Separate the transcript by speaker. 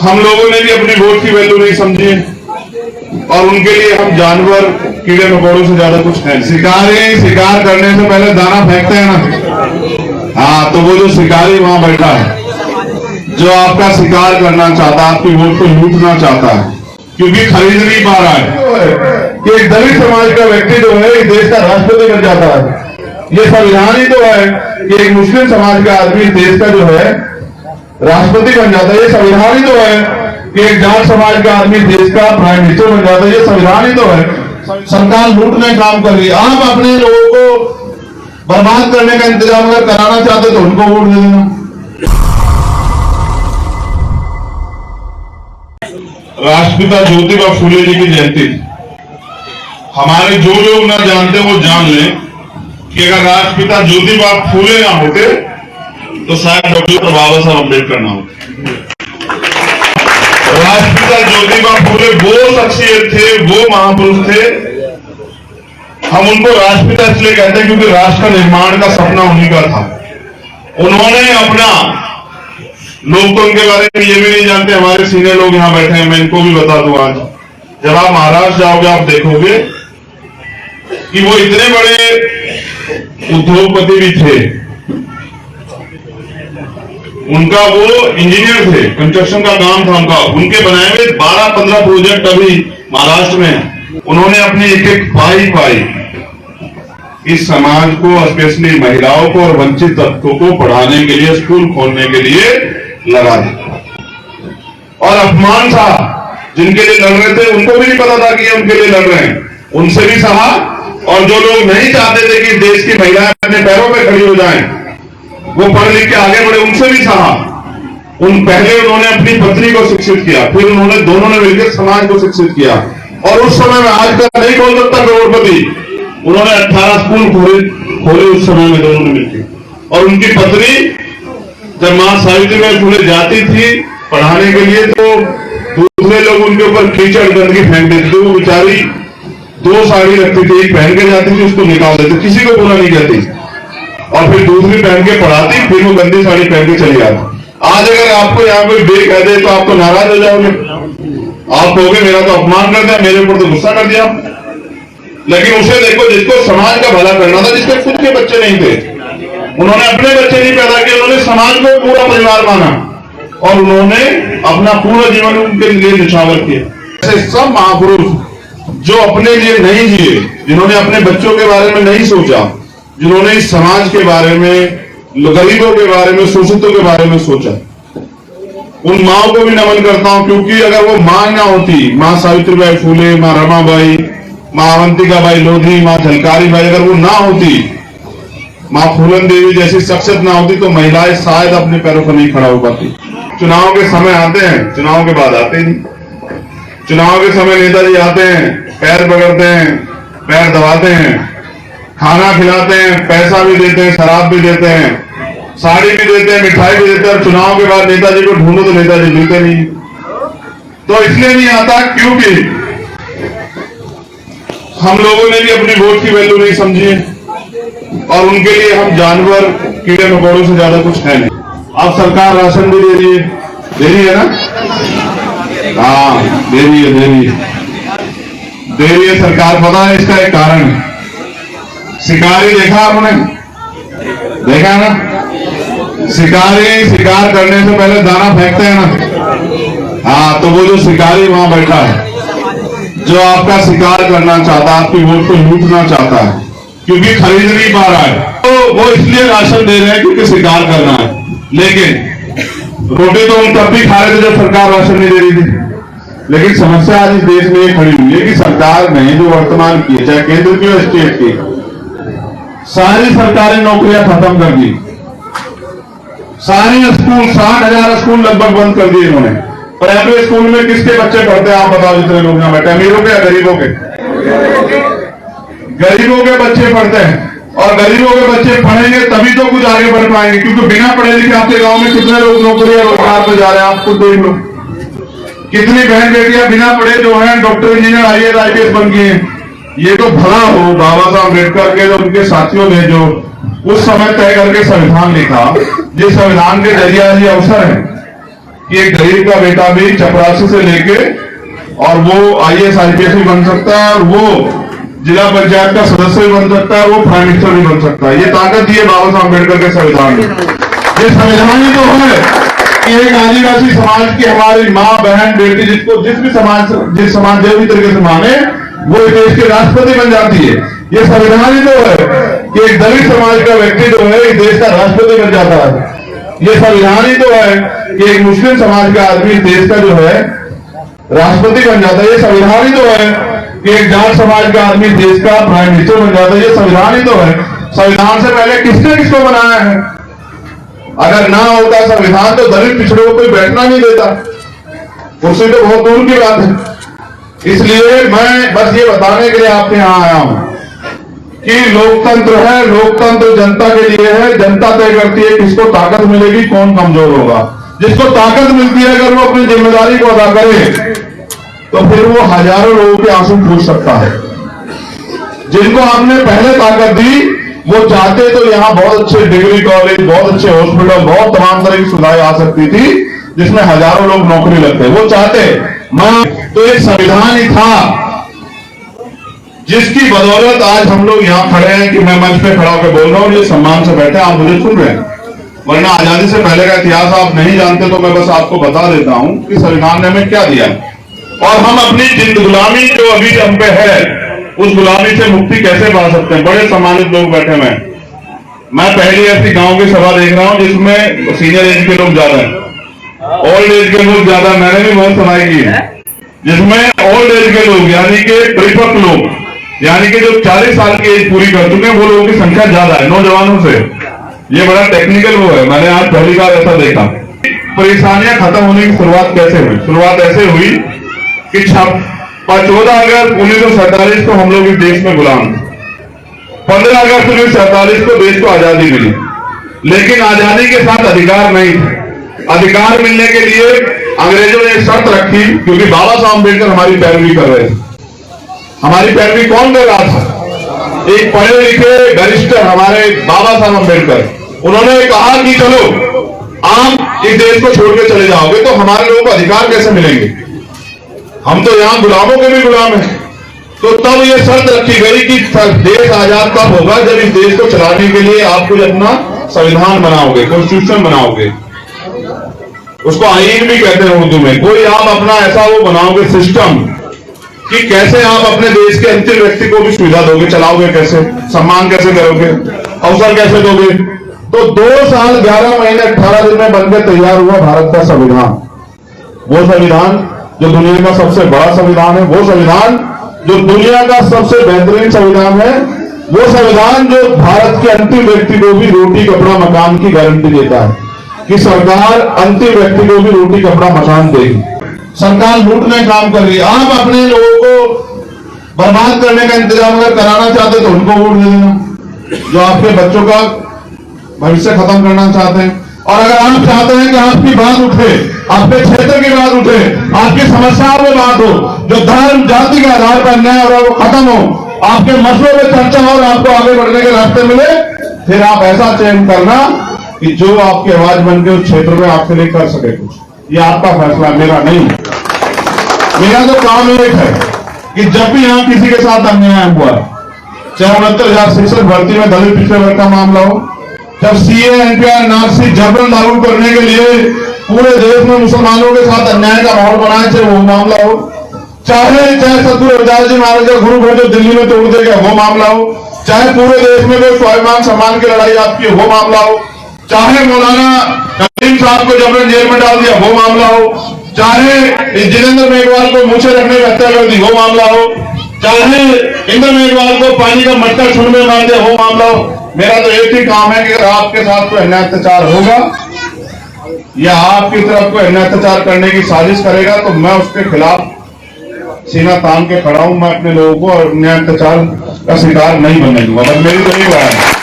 Speaker 1: हम लोगों ने भी अपनी वोट की वैल्यू नहीं समझी है और उनके लिए हम जानवर कीड़े मकोड़ों से ज्यादा कुछ है। शिकार करने से पहले दाना फेंकते हैं ना। हाँ, तो वो जो शिकारी वहां बैठा है, जो आपका शिकार करना चाहता है, आपकी वोट को लूटना चाहता है, क्योंकि खरीद नहीं पा रहा है कि एक दलित समाज का व्यक्ति जो है इस देश का राष्ट्रपति बन जाता है। ये संविधान ही तो है कि एक मुस्लिम समाज का आदमी देश का जो है राष्ट्रपति बन जाता है। ये संविधान ही तो है कि एक जाट समाज का आदमी देश का प्राइम मिनिस्टर बन जाता है। ये संविधान ही तो है। सरकार लूटने काम कर रही है। आप अपने लोगों को बर्बाद करने का इंतजाम अगर कराना चाहते तो उनको वोट दे देना। राष्ट्रपिता ज्योतिबा फूले जी की जयंती, हमारे जो लोग ना जानते वो जान लें कि अगर राष्ट्रपिता ज्योतिबा फूले ना होते तो शायद डॉक्टर बाबा साहब अम्बेडकर ना होते। राष्ट्रपिता ज्योतिबा फूले वो शख्सियत थे, वो महापुरुष थे। हम उनको राष्ट्रपिता इसलिए कहते हैं क्योंकि राष्ट्र का निर्माण का सपना उन्हीं का था। उन्होंने अपना, लोग तो उनके बारे में ये भी नहीं जानते, हमारे सीनियर लोग यहां बैठे हैं, मैं इनको भी बता दूं। आज जब आप महाराष्ट्र जाओगे आप देखोगे कि वो इतने बड़े उद्योगपति भी थे। उनका वो इंजीनियर थे, कंस्ट्रक्शन का काम था उनका। उनके बनाए हुए 12-15 प्रोजेक्ट अभी महाराष्ट्र में उन्होंने अपनी एक एक पाई इस समाज को, स्पेशली महिलाओं को और वंचित तबकों को पढ़ाने के लिए, स्कूल खोलने के लिए लगा दी। और अपमान सहा, जिनके लिए लड़ रहे थे उनको भी नहीं पता था कि ये उनके लिए लड़ रहे हैं, उनसे भी सहा। और जो लोग नहीं चाहते थे कि देश की महिलाएं अपने पैरों पे खड़ी हो जाएं, वो पढ़ लिख के आगे बढ़े, उनसे भी सहा। पहले उन्होंने अपनी पत्नी को शिक्षित किया, फिर उन्होंने दोनों ने मिलकर समाज को शिक्षित किया। और उस समय में आज का नहीं बोल सकता करोड़पति, उन्होंने 18 स्कूल खोले उस समय में दोनों ने मिलकर। और उनकी पत्नी जब मां सावित्रीबाई फुले जाती थी पढ़ाने के लिए तो दूसरे लोग उनके ऊपर कीचड़ गंदगी फेंक देते थे। वो बेचारी 2 साड़ी रखती थी, एक पहन के जाती थी, उसको निकाल देती, किसी को बुरा नहीं कहती, और फिर दूसरी पहन के पढ़ाती, फिर वो गंदी साड़ी पहन के चली जाती। आज अगर आपको यहाँ कोई बे कह दे तो आपको नाराज हो जाओगे, आप कहोगे मेरा तो अपमान कर दिया, मेरे ऊपर तो गुस्सा कर दिया। लेकिन उसे देखो जिसको समाज का भला करना था, जिसके खुद के बच्चे नहीं थे, उन्होंने अपने बच्चे नहीं पैदा किए, उन्होंने समाज को पूरा परिवार माना और उन्होंने अपना पूरा जीवन उनके लिए निछावर किया। ऐसे सब महापुरुष जो अपने लिए नहीं जिए, जिन्होंने अपने बच्चों के बारे में नहीं सोचा, जिन्होंने इस समाज के बारे में, गरीबों के बारे में, शोषितों के बारे में सोचा, उन माओ को भी नमन करता हूं। क्योंकि अगर वो मां ना होती, मां सावित्रीबाई फुले, मां रमाबाई, मां अवंतिकाबाई लोधी, मां झलकारी बाई, अगर वो ना होती, मां फूलन देवी जैसी शख्सियत ना होती तो महिलाएं शायद अपने पैरों पर नहीं खड़ा हो पाती। चुनाव के समय आते हैं, चुनाव के बाद आते नहीं। चुनाव के समय नेताजी आते हैं, पैर पकड़ते हैं, पैर दबाते हैं, खाना खिलाते हैं, पैसा भी देते हैं, शराब भी देते हैं, साड़ी भी देते हैं, मिठाई भी देते हैं। और चुनाव के बाद नेताजी को ढूंढो तो नेताजी मिलते नहीं। तो इसलिए नहीं आता क्योंकि हम लोगों ने भी अपनी वोट की वैल्यू नहीं समझी है और उनके लिए हम जानवर कीड़े मकोड़ों से ज्यादा कुछ है नहीं। अब सरकार राशन भी दे रही है ना? हाँ, दे रही है सरकार। पता है इसका एक कारण है, शिकारी देखा आपने? देखा ना? शिकार करने से पहले दाना फेंकते हैं ना। हाँ, तो वो जो शिकारी वहां बैठा है, जो आपका शिकार करना चाहता है, आपकी वोट को लूटना चाहता है, क्योंकि खरीद नहीं पा रहा है, तो वो इसलिए राशन दे रहे हैं क्योंकि शिकार करना है। लेकिन रोटी तो हम तब भी खा रहे थे जब सरकार राशन नहीं दे रही थी। लेकिन समस्या आज इस देश में ये खड़ी हुई है कि सरकार ने जो वर्तमान की है, चाहे केंद्र की या स्टेट की, सारी सरकारी नौकरियां खत्म कर दी, सारे स्कूल, 60,000 स्कूल लगभग बंद कर दिए इन्होंने। प्राइवेट स्कूल में किसके बच्चे पढ़ते हैं आप बताओ? जितने लोग यहाँ बैठे, अमीरों के या गरीबों के? गरीबों के बच्चे पढ़ते हैं। और गरीबों के बच्चे पढ़ेंगे तभी तो कुछ आगे बढ़ पाएंगे, क्योंकि बिना पढ़े लिखे आपके गांव में कितने लोग नौकरी या रोजगार पर जा रहे हैं, आप खुद देख लो। कितनी बहन बेटियां बिना पढ़े जो है डॉक्टर, इंजीनियर, IAS, IPS बन गई हैं। ये तो भला हो बाबा साहब अम्बेडकर के, जो उनके साथियों ने जो उस समय तय करके संविधान लिखा, जिस संविधान के जरिए ये अवसर है कि एक गरीब का बेटा भी चपरासी से लेके और वो IAS IPS भी बन सकता है, और वो जिला पंचायत का सदस्य भी बन सकता है, वो प्राइम मिनिस्टर भी बन सकता है। ये ताकत दी है बाबा साहब अम्बेडकर के संविधान में। ये संविधान ही तो है कि एक आदिवासी समाज की हमारी माँ बहन बेटी जिसको जिस समाज जो भी तरीके से माने वो देश के राष्ट्रपति बन जाती है। ये संविधान ही तो है कि एक दलित समाज का व्यक्ति जो है इस देश का राष्ट्रपति बन जाता है। ये संविधान ही तो है कि एक मुस्लिम समाज का आदमी देश का जो है राष्ट्रपति बन जाता है। ये संविधान ही तो है कि एक जाट समाज का आदमी देश का प्राइम मिनिस्टर बन जाता है। ये संविधान ही तो है। संविधान से पहले किसने किसको बनाया है? अगर ना होता संविधान तो दलित पिछड़ों को कोई बैठना नहीं देता, कुर्सी तो बहुत दूर की बात है। इसलिए मैं बस ये बताने के लिए आपके यहां आया हूं कि लोकतंत्र है, लोकतंत्र जनता के लिए है। जनता तय करती है किसको ताकत मिलेगी, कौन कमजोर होगा। जिसको ताकत मिलती है अगर वो अपनी जिम्मेदारी को अदा करे तो फिर वो हजारों लोगों के आंसू पूछ सकता है। जिनको आपने पहले ताकत दी वो चाहते तो यहां बहुत अच्छे डिग्री कॉलेज, बहुत अच्छे हॉस्पिटल, बहुत तमाम तरह की सुविधाएं आ सकती थी जिसमें हजारों लोग नौकरी लगते। वो चाहते मैं तो एक संविधान ही था जिसकी बदौलत आज हम लोग यहां खड़े हैं कि मैं मंच पे खड़ा होकर बोल रहा हूं। ये सम्मान से बैठे आप मुझे सुन रहे हैं, वरना आजादी से पहले का इतिहास आप नहीं जानते तो मैं बस आपको बता देता हूं कि संविधान ने हमें क्या दिया और हम अपनी जिंद गुलामी जो अभी हम पे है उस गुलामी से मुक्ति कैसे पा सकते हैं। बड़े सम्मानित लोग बैठे हुए हैं। मैं पहली ऐसी गांव की सभा देख रहा हूं जिसमें सीनियर एज के लोग ज्यादा है, ओल्ड एज के लोग ज्यादा। मैंने भी बहुत सभाएं की है जिसमें ओल्ड एज के लोग यानी कि परिपक्व लोग यानी कि जो 40 साल की एज पूरी कर चुके हैं वो लोगों की संख्या ज्यादा है नौजवानों से। ये बड़ा टेक्निकल वो है, मैंने आज पहली बार ऐसा देखा। परेशानियां खत्म होने की शुरुआत कैसे हुई? शुरुआत ऐसे हुई कि 14 अगस्त 1947 को हम लोग इस देश में गुलाम थे। 15 अगस्त 1947 को देश को आजादी मिली, लेकिन आजादी के साथ अधिकार नहीं थे। अधिकार मिलने के लिए अंग्रेजों ने एक शर्त रखी, क्योंकि बाबा साहब अम्बेडकर हमारी पैरवी कर रहे थे। हमारी पैरवी कौन कर रहा था? एक पढ़े लिखे बैरिस्टर हमारे बाबा साहब अम्बेडकर। उन्होंने कहा कि चलो आप इस देश को छोड़ के चले जाओगे तो हमारे लोगों को अधिकार कैसे मिलेंगे? हम तो यहां गुलामों के भी गुलाम हैं। तो तब ये शर्त रखी गई कि देश आजाद तब होगा जब इस देश को चलाने के लिए आप कुछ अपना संविधान बनाओगे, कॉन्स्टिट्यूशन बनाओगे। उसको आईन भी कहते हैं उर्दू में। कोई आप अपना ऐसा वो बनाओगे सिस्टम कि कैसे आप अपने देश के अंतिम व्यक्ति को भी सुविधा दोगे, चलाओगे कैसे, सम्मान कैसे करोगे, अवसर कैसे दोगे। तो 2 साल 11 महीने 18 दिन में बनकर तैयार हुआ भारत का संविधान। वो संविधान जो दुनिया का सबसे बड़ा संविधान है, वो संविधान जो दुनिया का सबसे बेहतरीन संविधान है, वो संविधान जो भारत के अंतिम व्यक्ति को भी रोटी कपड़ा मकान की गारंटी देता है कि सरकार अंतिम व्यक्ति को भी रोटी कपड़ा मकान देगी। सरकार लूटने का काम कर रही है। आप अपने लोगों को बर्बाद करने का इंतजाम अगर कराना चाहते तो उनको वोट दे देना जो आपके बच्चों का भविष्य खत्म करना चाहते हैं। और अगर आप चाहते हैं कि आपकी बात उठे, आपके क्षेत्र की बात उठे, आपकी समस्याओं में बात हो, जो धर्म जाति के आधार पर अन्याय हो रहा है वो खत्म हो, आपके मसलों में चर्चा हो और आपको आगे बढ़ने के रास्ते मिले, फिर आप ऐसा चयन करना कि जो आपकी आवाज बन के उस क्षेत्र में आपके लिए कर सके कुछ। ये आपका फैसला, मेरा नहीं। मेरा तो काम एक है कि जब भी यहां किसी के साथ अन्याय हुआ, चाहे 69,000 शिक्षक भर्ती में दलित पिछड़े वर्ग का मामला हो, जब CA NPR NRC जबरन लागू करने के लिए पूरे देश में मुसलमानों के साथ अन्याय का माहौल बनाए थे वो मामला हो, चाहे सतगुरु रविदास जी महाराज का गुरु घर जो दिल्ली में तोड़ देगा वो मामला हो, चाहे पूरे देश में कोई स्वाभिमान सम्मान की लड़ाई आपकी वो मामला हो, चाहे मौलाना नसीम साहब को जबरन जेल में डाल दिया वो मामला हो, चाहे जितेंद्र मेघवाल को मूछे रखने की हत्या कर दी वो मामला हो, चाहे इंद्र मेघवाल को पानी का मटका छुड़ में मार दिया वो मामला हो। मेरा तो एक ही काम है कि अगर आपके साथ कोई अन्याय अत्याचार होगा या आपकी तरफ कोई अन्याय अत्याचार करने की साजिश करेगा तो मैं उसके खिलाफ सीना तान के खड़ा हूं। मैं अपने लोगों को और अन्याय अत्याचार का शिकार नहीं बनने दूंगा। बस मेरी तो यही बात है।